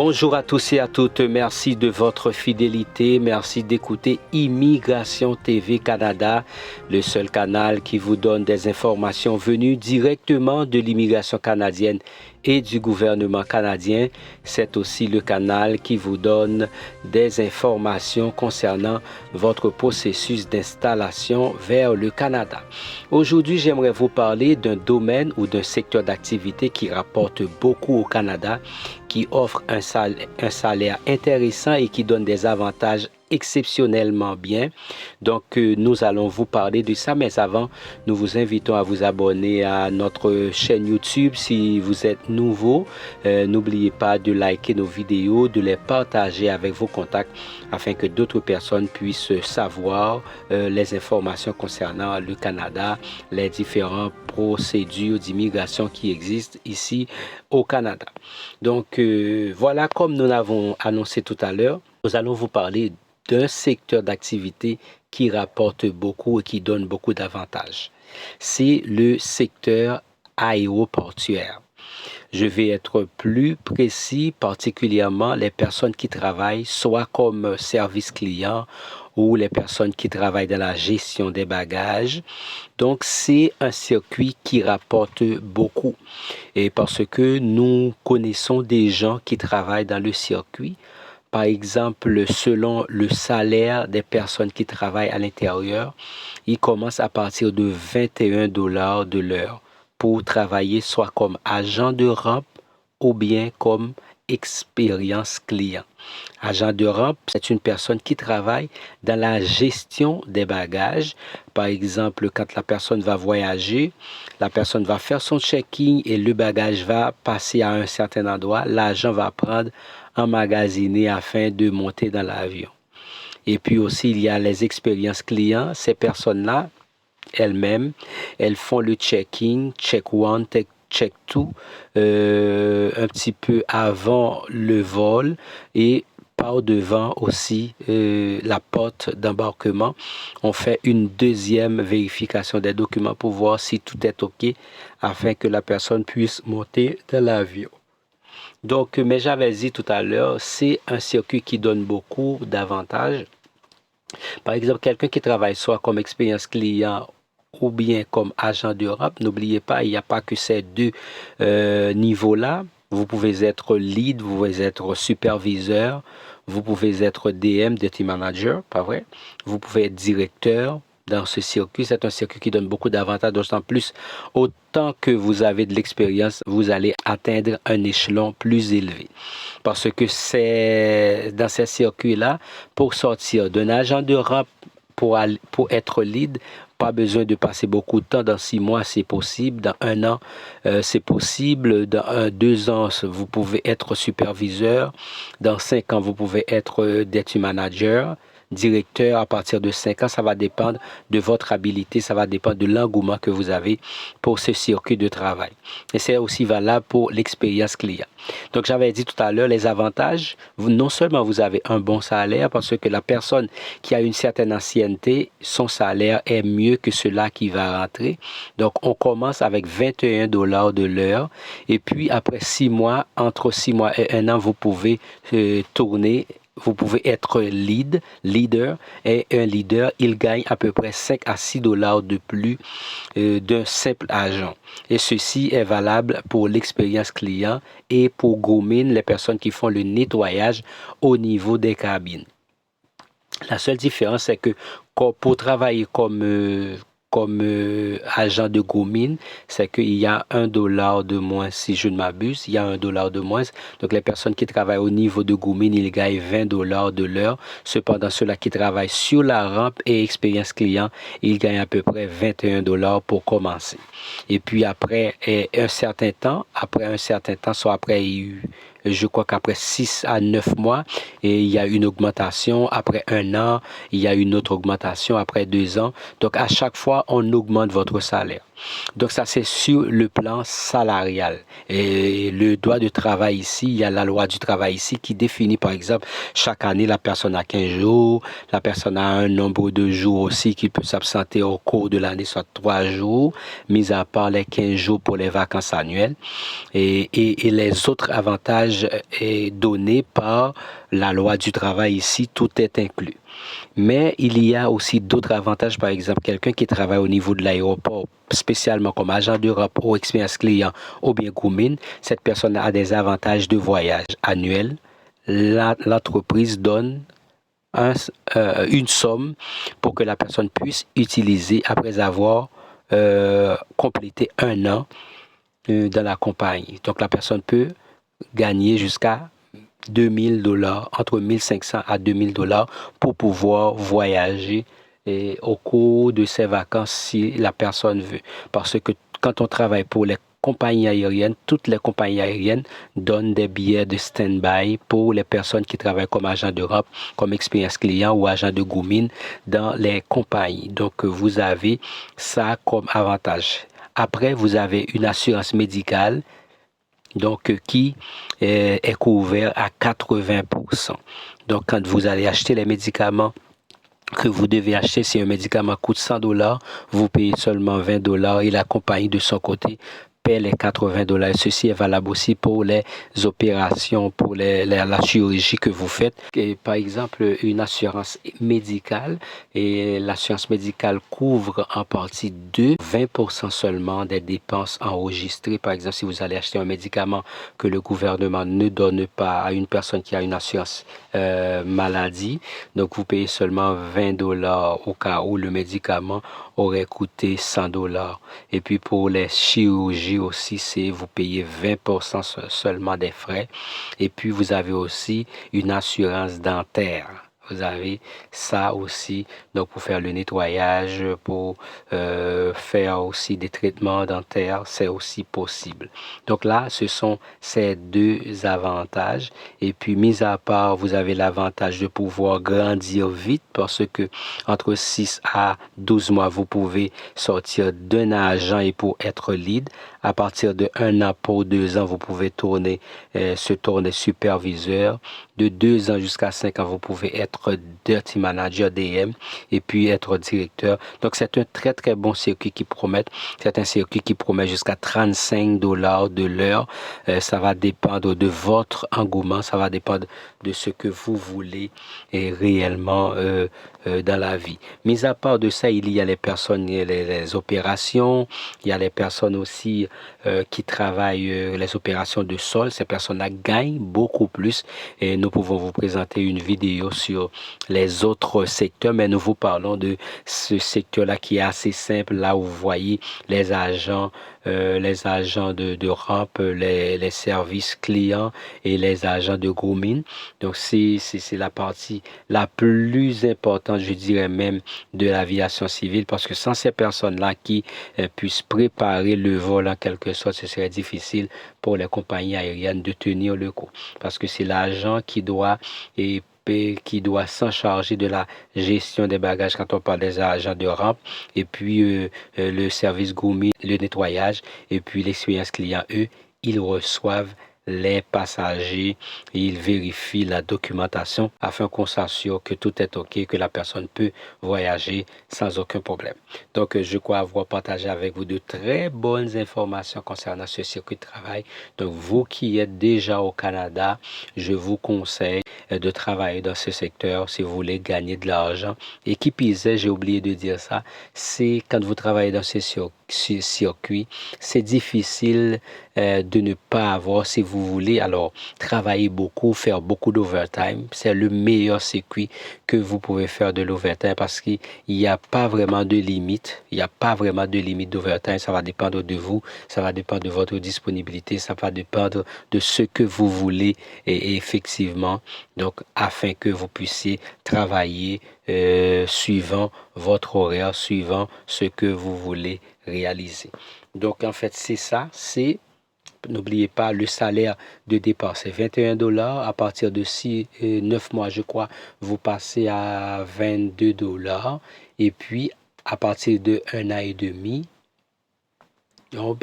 Bonjour à tous et à toutes, merci de votre fidélité, merci d'écouter Immigration TV Canada, le seul canal qui vous donne des informations venues directement de l'immigration canadienne et du gouvernement canadien. C'est aussi le canal qui vous donne des informations concernant votre processus d'installation vers le Canada. Aujourd'hui, j'aimerais vous parler d'un domaine ou d'un secteur d'activité qui rapporte beaucoup au Canada, qui offre un salaire intéressant et qui donne des avantages exceptionnellement bien. Donc, nous allons vous parler de ça, mais avant, nous vous invitons à vous abonner à notre chaîne YouTube si vous êtes nouveau. N'oubliez pas de liker nos vidéos, de les partager avec vos contacts afin que d'autres personnes puissent savoir les informations concernant le Canada, les différentes procédures d'immigration qui existent ici au Canada. Donc, voilà, comme nous l'avons annoncé tout à l'heure, nous allons vous parler d'un secteur d'activité qui rapporte beaucoup et qui donne beaucoup d'avantages. C'est le secteur aéroportuaire. Je vais être plus précis, particulièrement les personnes qui travaillent soit comme service client ou les personnes qui travaillent dans la gestion des bagages. Donc, c'est un circuit qui rapporte beaucoup. Et parce que nous connaissons des gens qui travaillent dans le circuit. Par exemple, selon le salaire des personnes qui travaillent à l'intérieur, il commence à partir de 21 $ de l'heure pour travailler soit comme agent de rampe ou bien comme expérience client. Agent de rampe, c'est une personne qui travaille dans la gestion des bagages. Par exemple, quand la personne va voyager, la personne va faire son check-in et le bagage va passer à un certain endroit. L'agent va prendre emmagasiner afin de monter dans l'avion. Et puis aussi, il y a les expériences clients. Ces personnes-là, elles-mêmes, elles font le check-in, check-one, check-two, un petit peu avant le vol et par devant aussi la porte d'embarquement. On fait une deuxième vérification des documents pour voir si tout est OK afin que la personne puisse monter dans l'avion. Donc, mais j'avais dit tout à l'heure, c'est un circuit qui donne beaucoup d'avantages. Par exemple, quelqu'un qui travaille soit comme expérience client ou bien comme agent d'Europe, n'oubliez pas, il n'y a pas que ces deux niveaux-là. Vous pouvez être lead, vous pouvez être superviseur, vous pouvez être DM, Deputy Manager, pas vrai? Vous pouvez être directeur. Dans ce circuit, c'est un circuit qui donne beaucoup d'avantages, d'autant plus, autant que vous avez de l'expérience, vous allez atteindre un échelon plus élevé. Parce que c'est dans ces circuits-là, pour sortir d'un agent de rampe pour être lead, pas besoin de passer beaucoup de temps. Dans 6 mois, c'est possible. Dans 1 an, c'est possible. Dans 2 ans, vous pouvez être superviseur. Dans 5 ans, vous pouvez être deputy manager. Directeur, à partir de 5 ans, ça va dépendre de votre habilité, ça va dépendre de l'engouement que vous avez pour ce circuit de travail. Et c'est aussi valable pour l'expérience client. Donc, j'avais dit tout à l'heure, les avantages, non seulement vous avez un bon salaire, parce que la personne qui a une certaine ancienneté, son salaire est mieux que celui qui va rentrer. Donc, on commence avec 21 $ de l'heure. Et puis, après 6 mois, entre 6 mois et 1 an, vous pouvez tourner. Vous pouvez être leader, et un leader, il gagne à peu près 5 à 6 $ de plus d'un simple agent. Et ceci est valable pour l'expérience client et pour grooming, les personnes qui font le nettoyage au niveau des cabines. La seule différence, c'est que pour travailler comme agent de grooming, c'est qu'il y a 1 $ de moins, si je ne m'abuse, il y a 1 $ de moins. Donc, les personnes qui travaillent au niveau de grooming, ils gagnent 20 $ de l'heure. Cependant, ceux-là qui travaillent sur la rampe et expérience client, ils gagnent à peu près 21 $ pour commencer. Et puis, après un certain temps, soit après je crois qu'après 6 à 9 mois, et il y a une augmentation. Après 1 an, il y a une autre augmentation après 2 ans. Donc, à chaque fois, on augmente votre salaire. Donc ça, c'est sur le plan salarial. Et le droit de travail ici, il y a la loi du travail ici qui définit, par exemple, chaque année, la personne a 15 jours, la personne a un nombre de jours aussi qui peut s'absenter au cours de l'année, soit 3 jours, mis à part les 15 jours pour les vacances annuelles. Et les autres avantages est donné par la loi du travail ici, tout est inclus. Mais il y a aussi d'autres avantages, par exemple, quelqu'un qui travaille au niveau de l'aéroport, spécialement comme agent d'Europe ou expérience client ou bien Goomin, cette personne a des avantages de voyage annuels. L'entreprise donne une somme pour que la personne puisse utiliser après avoir complété un an dans la compagnie. Donc la personne peut gagner jusqu'à $2,000, entre 1 500 à $2,000 pour pouvoir voyager au cours de ses vacances si la personne veut. Parce que quand on travaille pour les compagnies aériennes, toutes les compagnies aériennes donnent des billets de stand-by pour les personnes qui travaillent comme agent d'Europe, comme expérience client ou agent de Goomin dans les compagnies. Donc, vous avez ça comme avantage. Après, vous avez une assurance médicale donc qui est couvert à 80%. Donc, quand vous allez acheter les médicaments que vous devez acheter, si un médicament coûte $100, vous payez seulement $20 et la compagnie de son côté paie les $80. Ceci est valable aussi pour les opérations, pour la chirurgie que vous faites. Et par exemple, une assurance médicale, et l'assurance médicale couvre en partie 20% seulement des dépenses enregistrées. Par exemple, si vous allez acheter un médicament que le gouvernement ne donne pas à une personne qui a une assurance maladie, donc vous payez seulement $20 au cas où le médicament aurait coûté $100. Et puis pour les chirurgies aussi, c'est vous payez 20% seulement des frais. Et puis vous avez aussi une assurance dentaire. Vous avez ça aussi, donc pour faire le nettoyage, pour faire aussi des traitements dentaires, c'est aussi possible. Donc là, ce sont ces deux avantages. Et puis, mis à part, vous avez l'avantage de pouvoir grandir vite parce que entre 6 à 12 mois, vous pouvez sortir d'un agent et pour être lead. À partir de 1 an pour 2 ans, vous pouvez se tourner superviseur. De 2 ans jusqu'à 5 ans, vous pouvez être Dirty Manager DM et puis être directeur. Donc, c'est un très, très bon circuit qui promet. C'est un circuit qui promet jusqu'à $35 de l'heure. Ça va dépendre de votre engouement. Ça va dépendre de ce que vous voulez réellement dans la vie. Mis à part de ça, il y a les personnes, les opérations. Il y a les personnes aussi qui travaillent les opérations de sol. Ces personnes-là gagnent beaucoup plus. Et nous pouvons vous présenter une vidéo sur les autres secteurs, mais nous vous parlons de ce secteur-là qui est assez simple. Là où vous voyez les agents de rampe, les services clients et les agents de grooming. Donc, c'est la partie la plus importante, je dirais même, de l'aviation civile parce que sans ces personnes-là qui puissent préparer le vol en quelque sorte, ce serait difficile pour les compagnies aériennes de tenir le coup parce que c'est l'agent qui doit s'en charger de la gestion des bagages quand on parle des agents de rampe et puis le service grooming, le nettoyage et puis l'expérience client, eux, ils reçoivent les passagers et ils vérifient la documentation afin qu'on s'assure que tout est OK, que la personne peut voyager sans aucun problème. Donc, je crois avoir partagé avec vous de très bonnes informations concernant ce circuit de travail. Donc, vous qui êtes déjà au Canada, je vous conseille de travailler dans ce secteur si vous voulez gagner de l'argent. Et qui pisait, j'ai oublié de dire ça, c'est quand vous travaillez dans ce circuit, c'est difficile de ne pas avoir, si vous voulez, alors travailler beaucoup, faire beaucoup d'overtime. C'est le meilleur circuit que vous pouvez faire de l'overtime parce qu'il n'y a pas vraiment de limite. Il n'y a pas vraiment de limite d'overtime. Ça va dépendre de vous, ça va dépendre de votre disponibilité, ça va dépendre de ce que vous voulez et effectivement, donc afin que vous puissiez travailler suivant votre horaire, suivant ce que vous voulez réaliser. Donc en fait, c'est ça, n'oubliez pas, le salaire de départ, c'est $21. À partir de 9 mois, je crois, vous passez à $22. Et puis, à partir de 1 an et demi,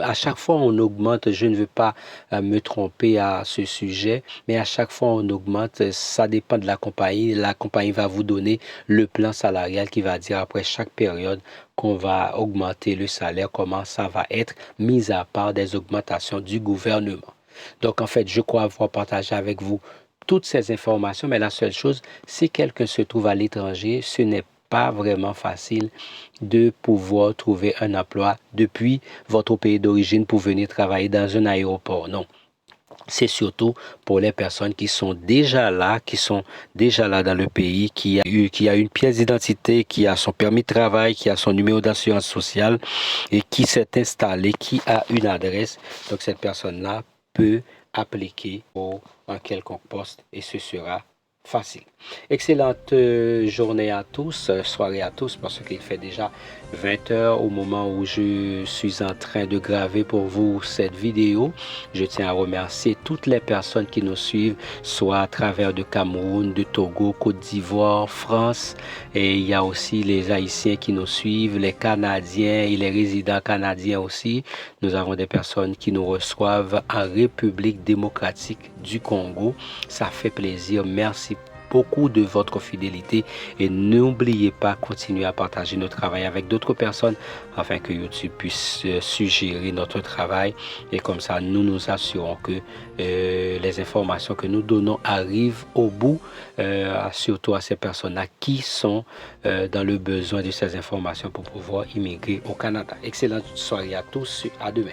À chaque fois, on augmente, je ne veux pas me tromper à ce sujet, mais à chaque fois, on augmente, ça dépend de la compagnie. La compagnie va vous donner le plan salarial qui va dire après chaque période qu'on va augmenter le salaire, comment ça va être, mis à part des augmentations du gouvernement. Donc, en fait, je crois avoir partagé avec vous toutes ces informations, mais la seule chose, si quelqu'un se trouve à l'étranger, ce n'est pas vraiment facile de pouvoir trouver un emploi depuis votre pays d'origine pour venir travailler dans un aéroport. Non. C'est surtout pour les personnes qui sont déjà là dans le pays, qui a une pièce d'identité, qui a son permis de travail, qui a son numéro d'assurance sociale et qui s'est installé, qui a une adresse. Donc cette personne-là peut appliquer pour un quelconque poste et ce sera facile. Excellente journée à tous, soirée à tous, parce qu'il fait déjà 20 heures au moment où je suis en train de graver pour vous cette vidéo. Je tiens à remercier toutes les personnes qui nous suivent, soit à travers de Cameroun, de Togo, Côte d'Ivoire, France. Et il y a aussi les Haïtiens qui nous suivent, les Canadiens et les résidents canadiens aussi. Nous avons des personnes qui nous reçoivent en République démocratique du Congo. Ça fait plaisir. Merci beaucoup de votre fidélité et n'oubliez pas continuer à partager notre travail avec d'autres personnes afin que YouTube puisse suggérer notre travail et comme ça nous nous assurons que les informations que nous donnons arrivent au bout, surtout à ces personnes-là qui sont dans le besoin de ces informations pour pouvoir immigrer au Canada. Excellente soirée à tous, à demain.